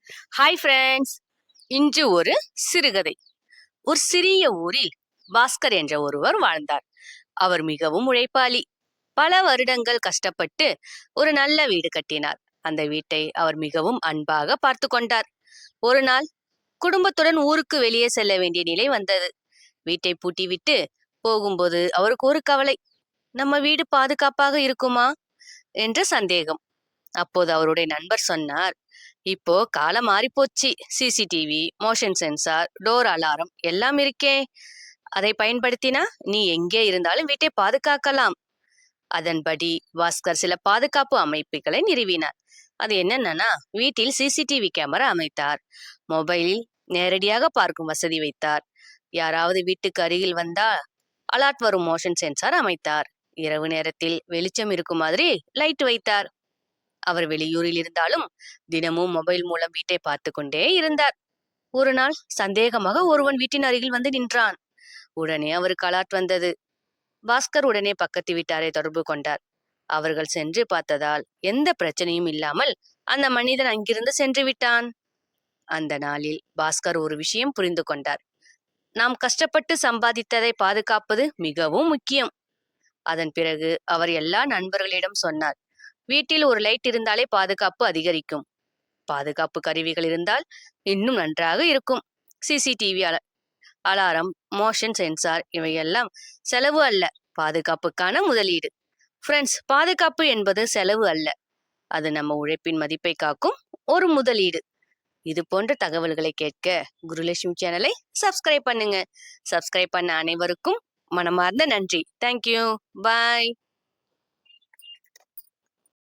Hi friends. இன்று ஒரு சிறுகதை. ஒரு சிறிய ஊரில் பாஸ்கர் என்ற ஒருவர் வாழ்ந்தார். அவர் மிகவும் உழைப்பாளி. பல வருடங்கள் கஷ்டப்பட்டு ஒரு நல்ல வீடு கட்டினார். அந்த வீட்டை அவர் மிகவும் அன்பாக பார்த்து கொண்டார். ஒரு நாள் குடும்பத்துடன் ஊருக்கு வெளியே செல்ல வேண்டிய நிலை வந்தது. வீட்டை பூட்டிவிட்டு போகும்போது அவருக்கு ஒரு கவலை. நம்ம வீடு பாதுகாப்பாக இருக்குமா என்ற சந்தேகம். அப்போது அவருடைய நண்பர் சொன்னார், இப்போ காலம் மாறி போச்சு. CCTV, motion sensor, door alarm எல்லாம் இருக்கே. அதை பயன்படுத்தினா நீ எங்கே இருந்தாலும் வீட்டை பாதுகாக்கலாம். அதன்படி பாஸ்கர் சில பாதுகாப்பு அமைப்புகளை நிறுவினார். அது என்னன்னா, வீட்டில் சிசிடிவி கேமரா அமைத்தார். மொபைலில் நேரடியாக பார்க்கும் வசதி வைத்தார். யாராவது வீட்டுக்கு அருகில் வந்தா அலர்ட் வரும் மோஷன் சென்சார் அமைத்தார். இரவு நேரத்தில் வெளிச்சம் இருக்கும் மாதிரி லைட் வைத்தார். அவர் வெளியூரில் இருந்தாலும் தினமும் மொபைல் மூலம் வீட்டை பார்த்து கொண்டே இருந்தார். ஒரு நாள் சந்தேகமாக ஒருவன் வீட்டின் அருகில் வந்து நின்றான். உடனே அவருக்கு அலர்ட் வந்தது. பாஸ்கர் உடனே பக்கத்து வீட்டாரை தொடர்பு கொண்டார். அவர்கள் சென்று பார்த்ததால் எந்த பிரச்சனையும் இல்லாமல் அந்த மனிதன் அங்கிருந்து சென்று விட்டான். அந்த நாளில் பாஸ்கர் ஒரு விஷயம் புரிந்து கொண்டார். நாம் கஷ்டப்பட்டு சம்பாதித்ததை பாதுகாப்பது மிகவும் முக்கியம். அதன் பிறகு அவர் எல்லா நண்பர்களிடம் சொன்னார், வீட்டில் ஒரு லைட் இருந்தாலே பாதுகாப்பு அதிகரிக்கும். பாதுகாப்பு கருவிகள் இருந்தால் இன்னும் நன்றாக இருக்கும். சிசிடிவி, அலாரம், மோஷன் சென்சார் இவையெல்லாம் செலவு அல்ல, பாதுகாப்புக்கான முதலீடு. ஃப்ரெண்ட்ஸ், பாதுகாப்பு என்பது செலவு அல்ல, அது நம்ம உழைப்பின் மதிப்பை காக்கும் ஒரு முதலீடு. இது போன்ற தகவல்களை கேட்க குருலட்சுமி சேனலை சப்ஸ்கிரைப் பண்ணுங்க. சப்ஸ்கிரைப் பண்ண அனைவருக்கும் மனமார்ந்த நன்றி. தேங்க்யூ. பாய்.